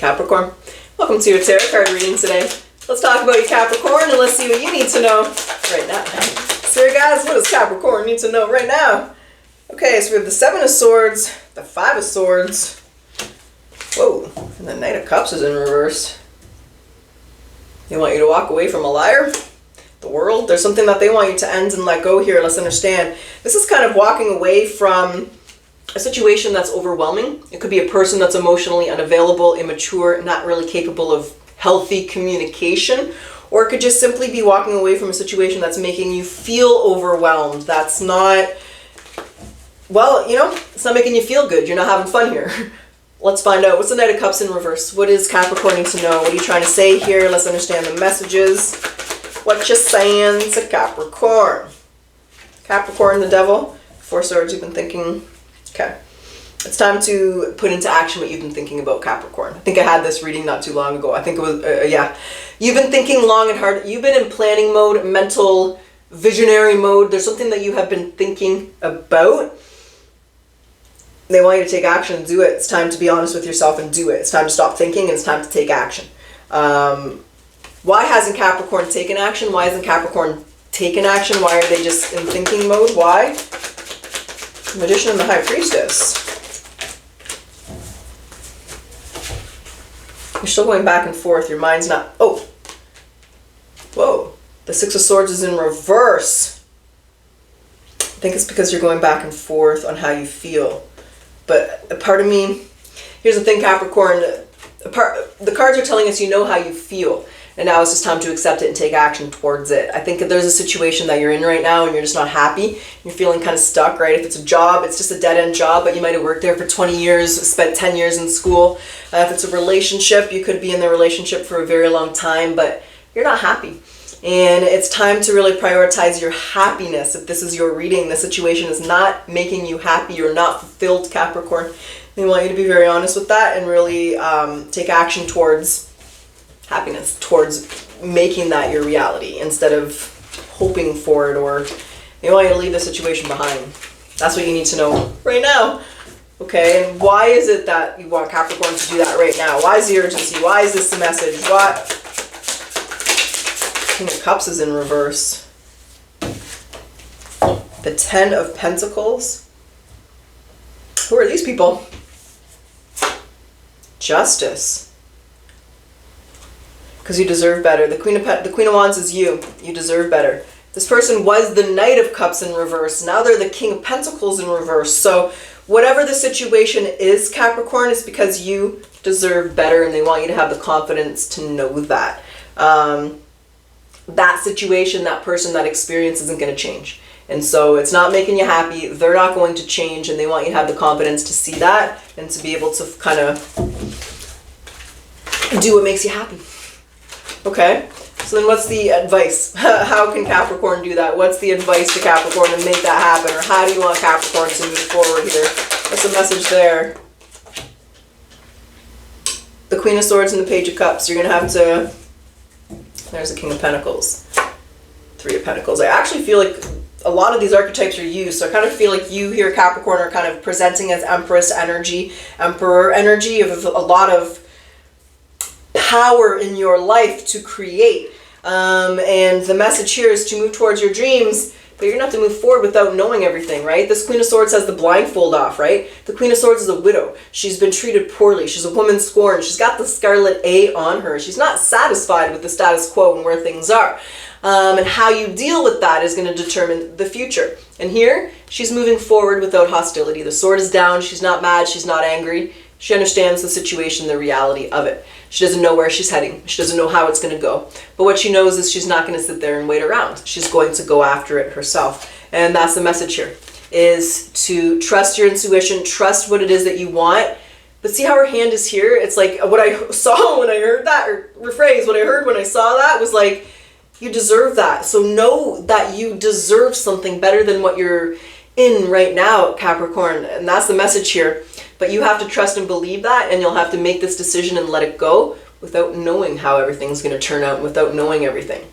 Capricorn. Welcome to your tarot card reading today. Let's talk about your Capricorn and let's see what you need to know right now. So guys, what does Capricorn need to know right now? Okay, so we have the Seven of Swords, the Five of Swords, whoa, and the Knight of Cups is in reverse. They want you to walk away from a liar, the world. There's something that they want you to end and let go here. Let's understand. This is kind of walking away from a situation that's overwhelming. It could be a person that's emotionally unavailable, immature, not really capable of healthy communication, or it could just simply be walking away from a situation that's making you feel overwhelmed. That's not, well, you know, it's not making you feel good. You're not having fun here. Let's find out. What's the Knight of Cups in reverse? What is Capricorn need to know? What are you trying to say here? Let's understand the messages. What you saying to Capricorn? Capricorn, the Devil. Four Swords, you've been thinking. Okay. It's time to put into action what you've been thinking about, Capricorn. I think I had this reading not too long ago. I think it was, yeah. You've been thinking long and hard. You've been in planning mode, mental, visionary mode. There's something that you have been thinking about. They want you to take action and do it. It's time to be honest with yourself and do it. It's time to stop thinking and it's time to take action. Why hasn't Capricorn taken action? Why hasn't Capricorn taken action? Why are they just in thinking mode? Why? Magician and the High Priestess. You're still going back and forth. Your mind's not... Oh. Whoa. The Six of Swords is in reverse. I think it's because you're going back and forth on how you feel. But a part of me... Here's the thing, Capricorn. The cards are telling us you know how you feel. And now it's just time to accept it and take action towards it. I think if there's a situation that you're in right now and you're just not happy, you're feeling kind of stuck, right? If it's a job, it's just a dead-end job, but you might have worked there for 20 years, spent 10 years in school. If it's a relationship, you could be in the relationship for a very long time, but you're not happy. And it's time to really prioritize your happiness. If this is your reading, the situation is not making you happy, you're not fulfilled, Capricorn. They want you to be very honest with that and really take action towards happiness, towards making that your reality instead of hoping for it, or they want you to leave the situation behind. That's what you need to know right now. Okay, and why is it that you want Capricorn to do that right now? Why is the urgency? Why is this the message? What? King of Cups is in reverse. The Ten of Pentacles. Who are these people? Justice. Because you deserve better. The Queen of Wands is you. You deserve better. This person was the Knight of Cups in reverse. Now they're the King of Pentacles in reverse. So whatever the situation is, Capricorn, is because you deserve better and they want you to have the confidence to know that. That situation, that person, that experience isn't going to change. And so it's not making you happy. They're not going to change and they want you to have the confidence to see that and to be able to kind of do what makes you happy. Okay, so then what's the advice? How can Capricorn do that? What's the advice to Capricorn to make that happen? Or how do you want Capricorn to move forward here? What's the message there? The Queen of Swords and the Page of Cups. You're going to have to... There's the King of Pentacles. Three of Pentacles. I actually feel like a lot of these archetypes are you. So I kind of feel like you here, Capricorn, are kind of presenting as Empress energy, Emperor energy, of a lot of power in your life to create. And the message here is to move towards your dreams, but you're going to have to move forward without knowing everything, right? This Queen of Swords has the blindfold off, right? The Queen of Swords is a widow. She's been treated poorly. She's a woman scorned. She's got the scarlet A on her. She's not satisfied with the status quo and where things are. And how you deal with that is going to determine the future. And here, she's moving forward without hostility. The sword is down. She's not mad. She's not angry. She understands the situation, the reality of it. She doesn't know where she's heading. She doesn't know how it's going to go. But what she knows is she's not going to sit there and wait around. She's going to go after it herself. And that's the message here, is to trust your intuition, trust what it is that you want. But see how her hand is here? It's like what I saw when I heard that, or rephrase, what I heard when I saw that was like, you deserve that. So know that you deserve something better than what you're in right now, Capricorn. And that's the message here. But you have to trust and believe that, and you'll have to make this decision and let it go without knowing how everything's going to turn out, without knowing everything.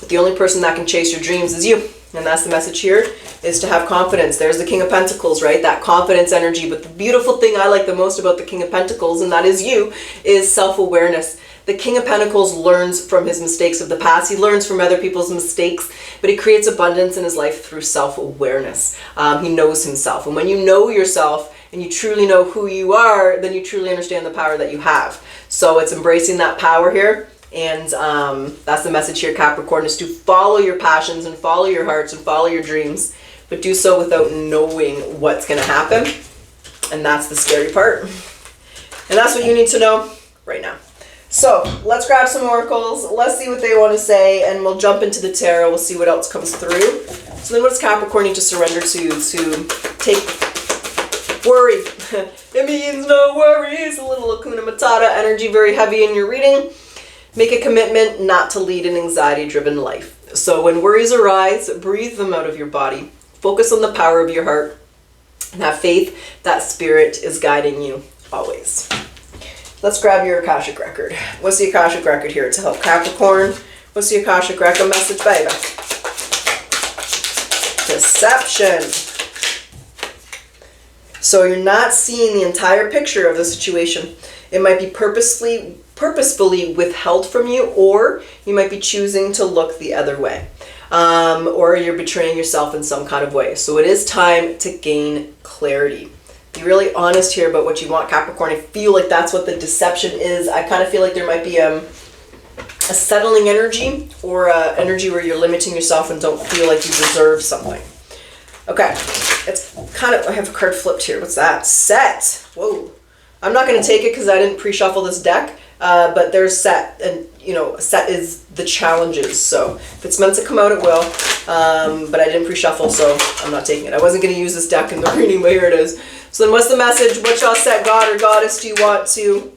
But the only person that can chase your dreams is you. And that's the message here, is to have confidence. There's the King of Pentacles, right? That confidence energy. But the beautiful thing I like the most about the King of Pentacles, and that is you, is self-awareness. The King of Pentacles learns from his mistakes of the past. He learns from other people's mistakes, but he creates abundance in his life through self-awareness. He knows himself. And when you know yourself and you truly know who you are, then you truly understand the power that you have. So it's embracing that power here. And that's the message here, Capricorn, is to follow your passions and follow your hearts and follow your dreams, but do so without knowing what's going to happen. And that's the scary part. And that's what you need to know right now. So let's grab some oracles. Let's see what they want to say, and we'll jump into the tarot. We'll see what else comes through. So then what does Capricorn need to surrender to take worry? It means no worries. A little Hakuna Matata energy, very heavy in your reading. Make a commitment not to lead an anxiety-driven life. So when worries arise, breathe them out of your body. Focus on the power of your heart and have faith that spirit is guiding you always. Let's grab your Akashic Record. What's the Akashic Record here to help Capricorn? What's the Akashic Record message, baby? Deception. So you're not seeing the entire picture of the situation. It might be purposefully withheld from you, or you might be choosing to look the other way. Or you're betraying yourself in some kind of way. So it is time to gain clarity. Be really honest here about what you want, Capricorn. I feel like that's what the deception is. I kind of feel like there might be a settling energy, or energy where you're limiting yourself and don't feel like you deserve something. Okay, it's kind of, I have a card flipped here. What's that? Set. Whoa. I'm not going to take it because I didn't pre-shuffle this deck, but there's set, and you know, set is the challenges. So if it's meant to come out, it will, but I didn't pre-shuffle, so I'm not taking it. I wasn't going to use this deck in the reading, but here it is. So then what's the message? What y'all set, God or Goddess, do you want to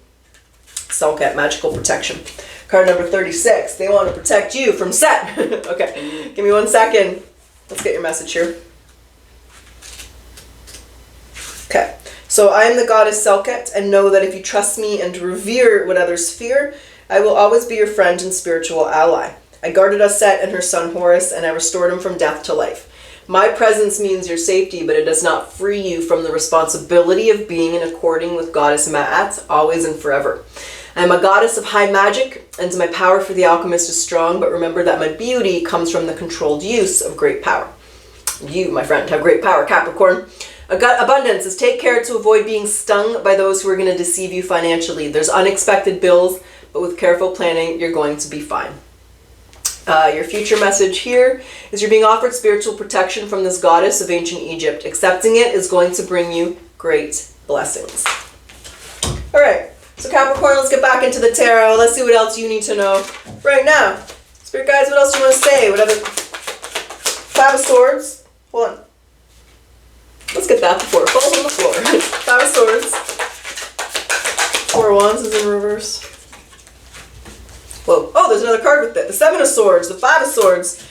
Selket, magical protection? Card number 36. They want to protect you from set. Okay, give me 1 second. Let's get your message here. Okay. So I am the goddess Selket, and know that if you trust me and revere what others fear, I will always be your friend and spiritual ally. I guarded Set and her son Horus, and I restored him from death to life. My presence means your safety, but it does not free you from the responsibility of being in according with Goddess Ma'at, always and forever. I am a goddess of high magic, and my power for the alchemist is strong, but remember that my beauty comes from the controlled use of great power. You, my friend, have great power, Capricorn. Abundance is take care to avoid being stung by those who are going to deceive you financially. There's unexpected bills, but with careful planning, you're going to be fine. Your future message here is you're being offered spiritual protection from this goddess of ancient Egypt. Accepting it is going to bring you great blessings. All right, so Capricorn, let's get back into the tarot. Let's see what else you need to know right now. Spirit guides, what else do you want to say? What other... Five of Swords. Hold on. Let's get that before it falls on the floor. Five of Swords. Four of Wands is in reverse. Whoa. Oh, there's another card with it. The Seven of Swords. The Five of Swords.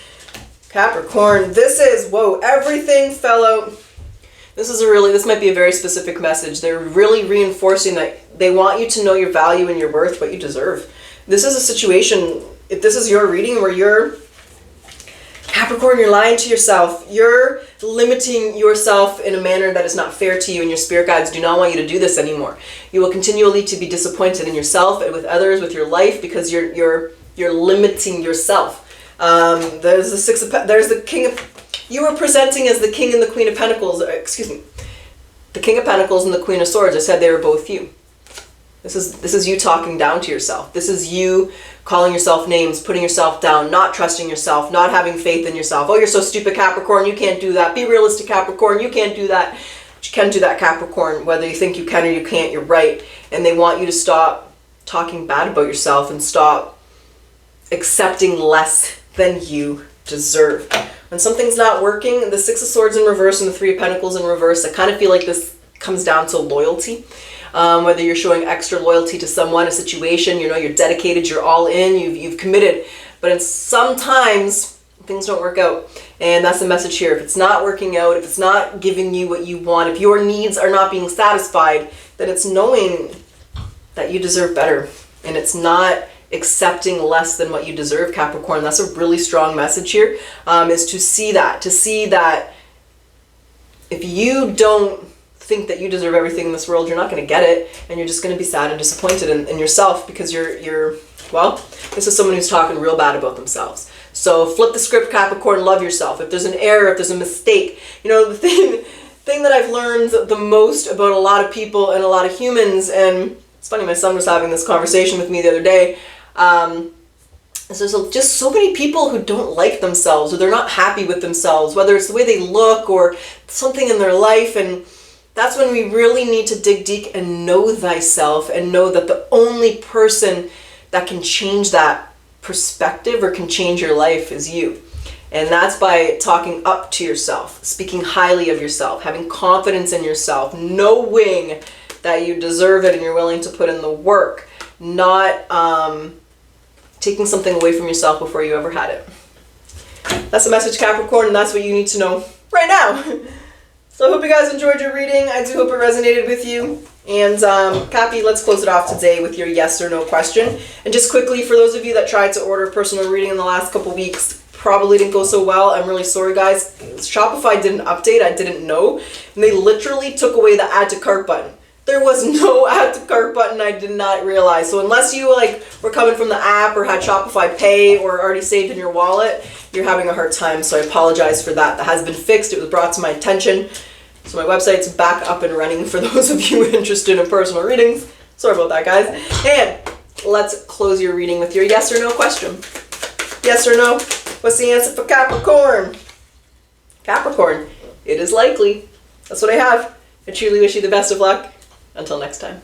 Capricorn. This is, whoa, everything fell out. This might be a very specific message. They're really reinforcing that they want you to know your value and your worth, what you deserve. This is a situation, if this is your reading where you're Capricorn, you're lying to yourself. You're limiting yourself in a manner that is not fair to you, and your spirit guides do not want you to do this anymore. You will continually to be disappointed in yourself and with others, with your life, because you're limiting yourself. There's the King of, you were presenting as the King and the Queen of Pentacles, excuse me, the King of Pentacles and the Queen of Swords. I said they were both you. This is you talking down to yourself. This is you calling yourself names, putting yourself down, not trusting yourself, not having faith in yourself. Oh, you're so stupid, Capricorn. You can't do that. Be realistic, Capricorn. You can't do that. But you can do that, Capricorn. Whether you think you can or you can't, you're right. And they want you to stop talking bad about yourself and stop accepting less than you deserve. When something's not working, the Six of Swords in reverse and the Three of Pentacles in reverse, I kind of feel like this comes down to loyalty. Whether you're showing extra loyalty to someone, a situation, you know, you're dedicated, you're all in, you've committed. But sometimes things don't work out. And that's the message here. If it's not working out, if it's not giving you what you want, if your needs are not being satisfied, then it's knowing that you deserve better. And it's not accepting less than what you deserve, Capricorn. That's a really strong message here, is to see that if you don't think that you deserve everything in this world, you're not going to get it, and you're just going to be sad and disappointed in yourself, because well, this is someone who's talking real bad about themselves. So flip the script, Capricorn. Love yourself. If there's an error, if there's a mistake, the thing that I've learned the most about a lot of people and a lot of humans, and it's funny, my son was having this conversation with me the other day, is there's just so many people who don't like themselves, or they're not happy with themselves, whether it's the way they look or something in their life, and that's when we really need to dig deep and know thyself, and know that the only person that can change that perspective or can change your life is you. And that's by talking up to yourself, speaking highly of yourself, having confidence in yourself, knowing that you deserve it and you're willing to put in the work, not taking something away from yourself before you ever had it. That's the message, Capricorn, and that's what you need to know right now. So I hope you guys enjoyed your reading. I do hope it resonated with you. And Cappy, let's close it off today with your yes or no question. And just quickly, for those of you that tried to order a personal reading in the last couple weeks, probably didn't go so well. I'm really sorry, guys. Shopify did an update. I didn't know. And they literally took away the add to cart button. There was no add to cart button. I did not realize. So unless you were coming from the app or had Shopify Pay or already saved in your wallet, you're having a hard time. So I apologize for that. That has been fixed. It was brought to my attention. So my website's back up and running for those of you interested in personal readings. Sorry about that, guys. And let's close your reading with your yes or no question. Yes or no? What's the answer for Capricorn? Capricorn, it is likely. That's what I have. I truly wish you the best of luck. Until next time.